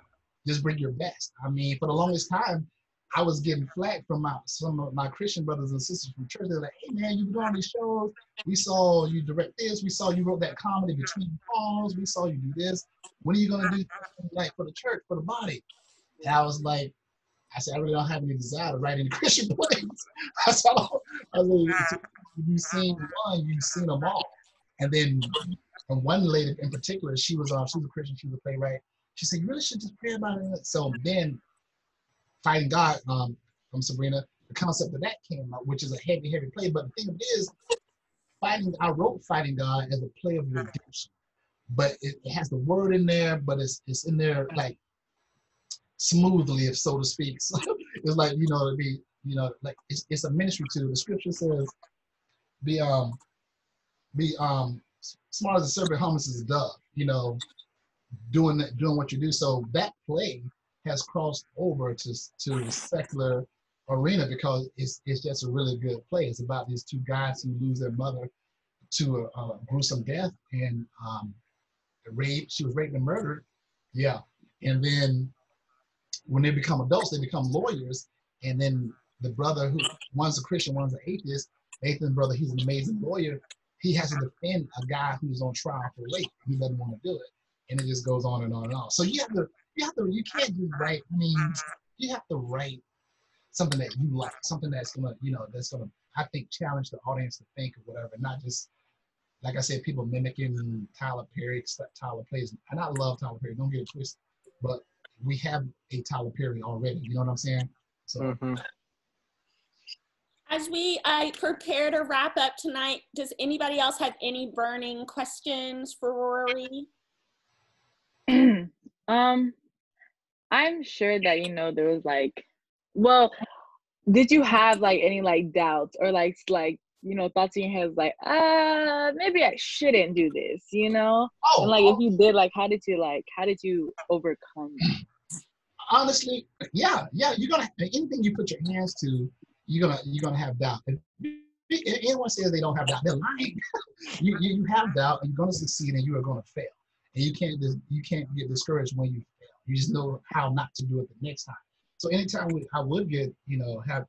just bring your best. I mean, for the longest time, I was getting flack from some of my Christian brothers and sisters from church. They're like, hey man, you do all these shows. We saw you direct this. We saw you wrote that comedy Between Falls. We saw you do this. When are you going to do something like for the church, for the body? And I said, I really don't have any desire to write any Christian plays. I said, you've seen one, you've seen them all. And then one lady in particular, she was a Christian, she was a playwright. She said, you really should just pray about it. So then Fighting God from Sabrina, the concept of that came out, which is a heavy play. But the thing of it is, I wrote Fighting God as a play of redemption. But it has the word in there, but it's in there like smoothly, if so to speak. So it's like, like it's a ministry too. The scripture says, be smart as a serpent, harmless as a dove. doing what you do. So that play has crossed over to the secular arena because it's just a really good play. It's about these two guys who lose their mother to a gruesome death, and she was raped and murdered. Yeah. And then when they become adults, they become lawyers. And then the brother, who one's a Christian, one's an atheist, Nathan's brother, he's an amazing lawyer. He has to defend a guy who's on trial for rape. He doesn't want to do it. And it just goes on and on and on. So you can't just write, I mean, you have to write something that you like, something that's gonna, I think, challenge the audience to think or whatever, not just, like I said, people mimicking Tyler Perry, Tyler plays. And I love Tyler Perry, don't get it twisted. But we have a Tyler Perry already, you know what I'm saying? So. As we prepare to wrap up tonight, does anybody else have any burning questions for Rory? I'm sure that, there was well, did you have any doubts or thoughts in your head like, maybe I shouldn't do this, and if you did, how did you overcome that? Honestly, yeah, you're gonna, anything you put your hands to, you're gonna have doubt. If anyone says they don't have doubt, they're lying. you have doubt, and you're gonna succeed, and you are gonna fail. And you can't get discouraged when you fail. You just know how not to do it the next time. So anytime I would get, have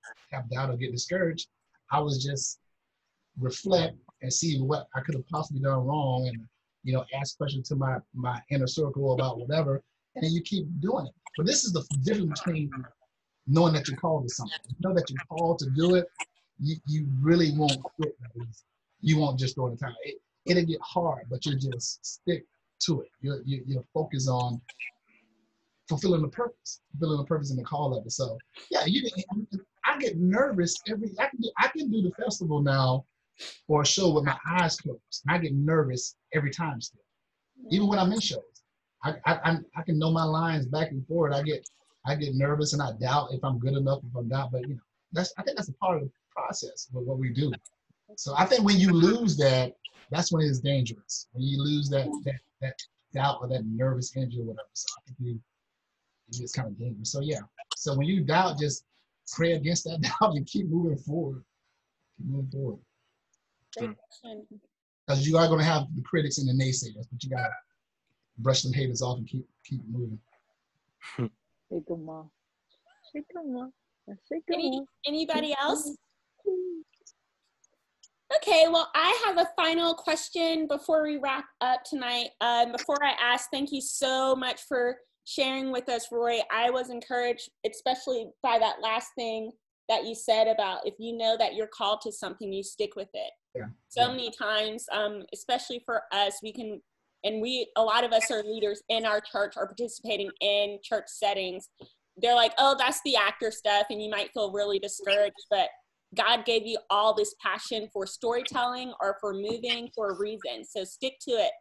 doubt or get discouraged, I was just reflect and see what I could have possibly done wrong, and ask questions to my inner circle about whatever, and then you keep doing it. But this is the difference between knowing that you're called to something. You know that you're called to do it, you really won't quit. You won't just throw in the towel. It'll get hard, but you just stick to it. You're focused on fulfilling the purpose in the call of it. So yeah, I get nervous I can do the festival now or a show with my eyes closed. And I get nervous every time still, even when I'm in shows. I can know my lines back and forth. I get nervous and I doubt if I'm good enough, if I'm not. But I think that's a part of the process with what we do. So I think when you lose that, that's when it's dangerous. When you lose that doubt or that nervous energy or whatever. So I think it's kind of dangerous. So yeah. So when you doubt, just pray against that doubt and keep moving forward. Great question. Because you are going to have the critics and the naysayers, but you got to brush them haters off and keep moving. Anybody else? Okay, well, I have a final question before we wrap up tonight. Before I ask, thank you so much for sharing with us, Rory. I was encouraged, especially by that last thing that you said about if you know that you're called to something, you stick with it. Yeah. Many times, especially for us, a lot of us are leaders in our church or participating in church settings. They're like, oh, that's the actor stuff, and you might feel really discouraged, but God gave you all this passion for storytelling or for moving for a reason. So stick to it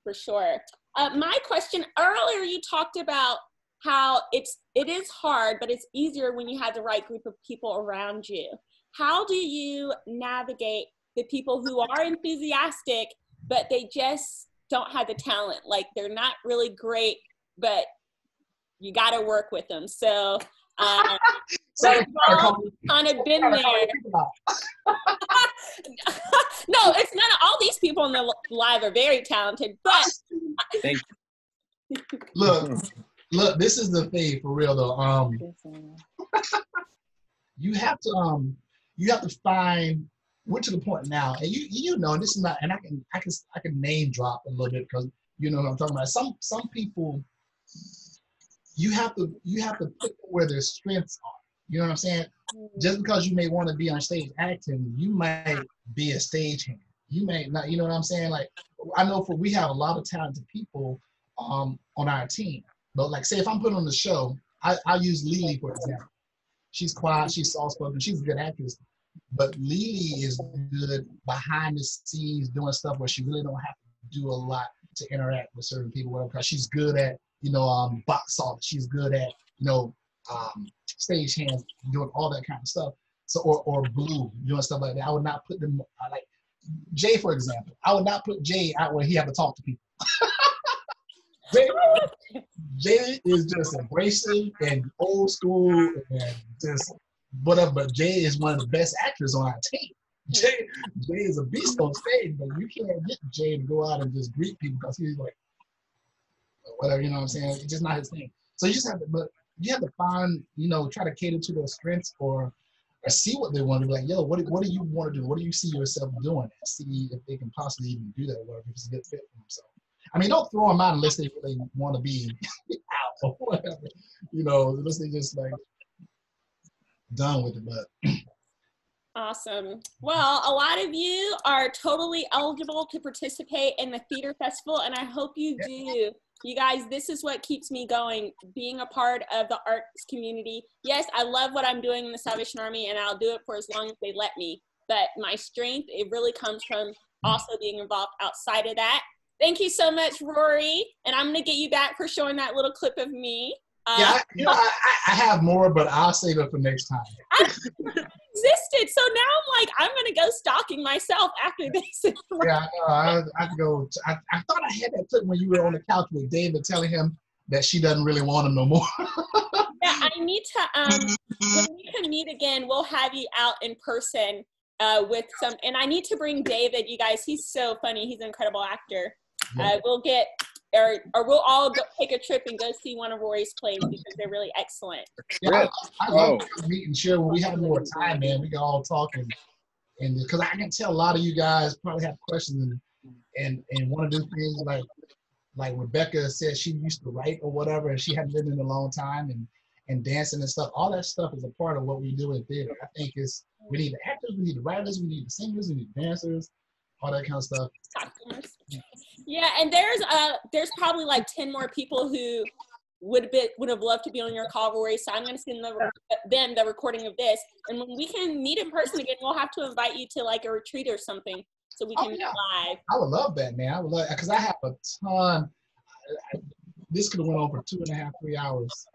for sure. My question earlier, you talked about how it is hard, but it's easier when you have the right group of people around you. How do you navigate the people who are enthusiastic, but they just don't have the talent? Like they're not really great, but you got to work with them. So we've all kind of been there. No, it's not. All these people in the live are very talented, but thank you. Look, this is the thing for real though. You have to find. We're to the point now, and you know this is not, and I can name drop a little bit because you know what I'm talking about. Some people, you have to put where their strengths are. You know what I'm saying? Just because you may want to be on stage acting, you might be a stagehand. You may not. You know what I'm saying? Like I know we have a lot of talented people on our team, but like say if I'm putting on the show, I use Lily for example. She's quiet, she's soft-spoken, she's a good actress. But Lily is good behind the scenes doing stuff where she really don't have to do a lot to interact with certain people, whatever, because she's good at, box office. She's good at, stage hands, doing all that kind of stuff. So, or Blue, doing stuff like that. I would not put them, like Jay, for example. I would not put Jay out where he had to talk to people. Jay is just abrasive and old school and just whatever. But Jay is one of the best actors on our team. Jay is a beast on stage, but you can't get Jay to go out and just greet people because he's like, whatever, you know what I'm saying? It's just not his thing. So you just have to, but you have to find, try to cater to their strengths or see what they want to be like, yo, what do you want to do? What do you see yourself doing? And see if they can possibly even do that or whatever, if it's a good fit for them. So, I mean, don't throw them out unless they really want to be out or whatever, unless they just like done with it. But awesome. Well, a lot of you are totally eligible to participate in the theater festival, and I hope you do. You guys, this is what keeps me going, being a part of the arts community. Yes, I love what I'm doing in the Salvation Army, and I'll do it for as long as they let me. But my strength, it really comes from also being involved outside of that. Thank you so much, Rory. And I'm going to get you back for showing that little clip of me. I have more, but I'll save it for next time. I existed, so now I'm like, I'm gonna go stalking myself after this. Yeah, I go. I thought I had that clip when you were on the couch with David telling him that she doesn't really want him no more. Yeah, I need to. When we can meet again, we'll have you out in person with some. And I need to bring David. You guys, he's so funny. He's an incredible actor. Yeah. We'll get. Or we'll all go take a trip and go see one of Rory's plays because they're really excellent. Yeah, I love to meet and share when we have more time, man. We can all talk and because I can tell a lot of you guys probably have questions and want to do things like Rebecca said she used to write or whatever, and she hadn't written in a long time and dancing and stuff. All that stuff is a part of what we do in theater. I think we need the actors, we need the writers, we need the singers, we need the dancers, all that kind of stuff. Yeah, and there's probably like 10 more people who would have loved to be on your call, Rory. So I'm going to send them the recording of this, and when we can meet in person again, we'll have to invite you to like a retreat or something so we can meet live. I would love that, man. I would love because I have a ton. This could have went on for 2.5, 3 hours.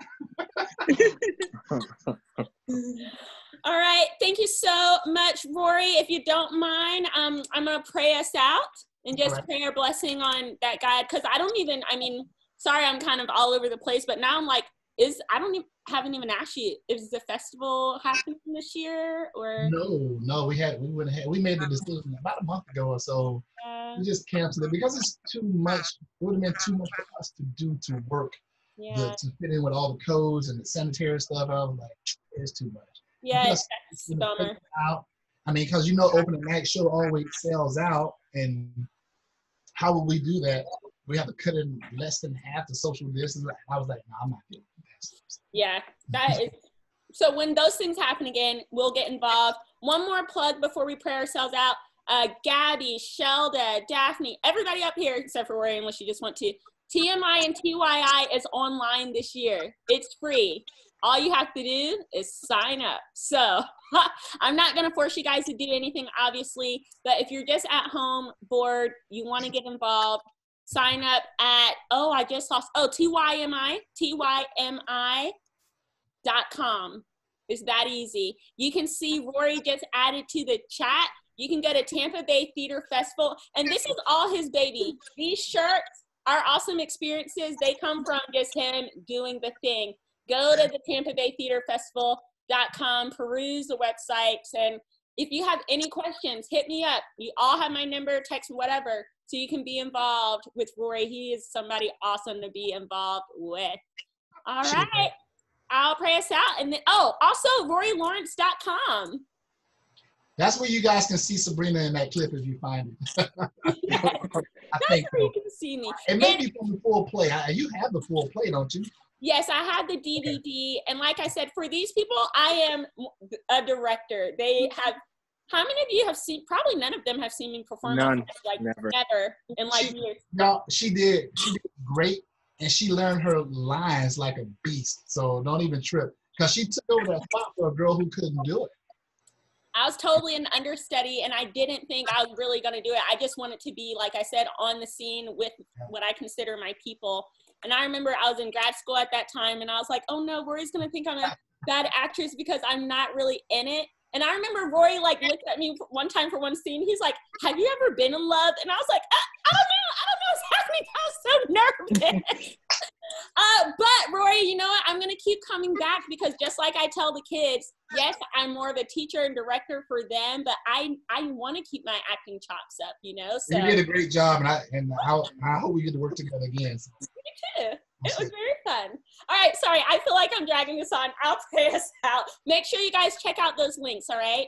All right, thank you so much, Rory. If you don't mind, I'm going to pray us out. And just pray our blessing on that guy, because sorry, I'm kind of all over the place, but now I'm like, haven't even asked you, is the festival happening this year or? No, we made the decision about a month ago or so. We just canceled it because it's too much. It would have been too much for us to do to work, to fit in with all the codes and the sanitary stuff. I was like, it's too much. Yeah, that's a bummer. Because opening night show always sells out, and how will we do that? We have to cut in less than half the social distance. I was like, no, I'm not doing that. Yeah, that is. So when those things happen again, we'll get involved. One more plug before we pray ourselves out. Gabby, Shelda, Daphne, everybody up here except for Rory, unless you just want to. TMI and TYI is online this year. It's free. All you have to do is sign up. So I'm not going to force you guys to do anything, obviously, but if you're just at home, bored, you want to get involved, sign up at, TYMI.com. It's that easy. You can see Rory just added to the chat. You can go to Tampa Bay Theater Festival, and this is all his baby. These shirts are awesome experiences. They come from just him doing the thing. Go to the Tampa Bay Theater Festival.com, peruse the websites, and if you have any questions, hit me up. You all have my number, text, whatever, so you can be involved with Rory. He is somebody awesome to be involved with. All right. I'll pray us out. And then, also RORYLAWERENCE.com. That's where you guys can see Sabrina in that clip if you find it. Yes, that's where you can see me. And maybe from the full play. You have the full play, don't you? Yes, I have the DVD. Okay. And like I said, for these people, I am a director. They have, how many of you have seen, probably none of them have seen me perform. None. Like never in like years. No, she did great. And she learned her lines like a beast. So don't even trip. Because she took over that spot for a girl who couldn't do it. I was totally an understudy, and I didn't think I was really going to do it. I just wanted to be, like I said, on the scene with what I consider my people. And I remember I was in grad school at that time, and I was like, oh no, Rory's going to think I'm a bad actress because I'm not really in it. And I remember Rory like looked at me one time for one scene. He's like, have you ever been in love? And I was like, I don't know what's happening. I was so nervous. But Rory, you know what? I'm going to keep coming back because just like I tell the kids, yes, I'm more of a teacher and director for them, but I want to keep my acting chops up, you know? So you did a great job, and I hope we get to work together again. Me too. It was very fun. All right, sorry. I feel like I'm dragging this on. I'll pray us out. Make sure you guys check out those links, all right?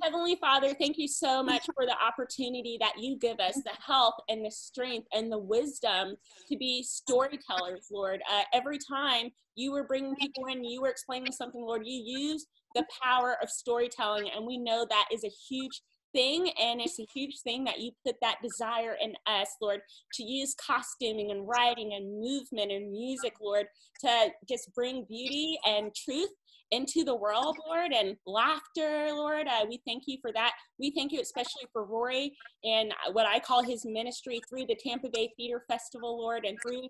Heavenly Father, thank you so much for the opportunity that you give us, the help and the strength and the wisdom to be storytellers, Lord. Every time you were bringing people in, you were explaining something, Lord, you used the power of storytelling, and we know that is a huge thing, and it's a huge thing that you put that desire in us, Lord, to use costuming and writing and movement and music, Lord, to just bring beauty and truth into the world, Lord, and laughter, Lord. We thank you for that. We thank you especially for Rory and what I call his ministry through the Tampa Bay Theater Festival, Lord, and through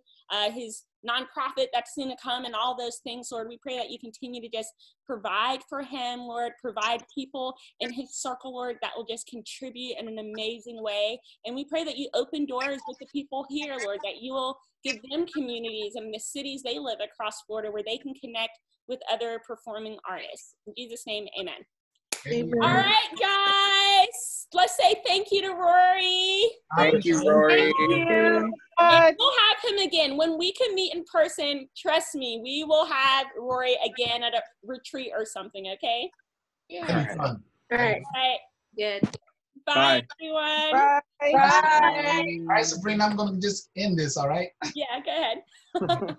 his nonprofit that's soon to come and all those things, Lord. We pray that you continue to just provide for him, Lord, provide people in his circle, Lord, that will just contribute in an amazing way. And we pray that you open doors with the people here, Lord, that you will give them communities in the cities they live across Florida where they can connect with other performing artists. In Jesus' name, amen. Amen. All right, guys. Let's say thank you to Rory. Thank you, Rory. And we'll have him again. When we can meet in person, trust me, we will have Rory again at a retreat or something, okay? That'd be fun. All right. All right. Good. Bye, Bye. everyone. Bye. Bye. All right, Sabrina, I'm going to just end this, all right? Yeah, go ahead.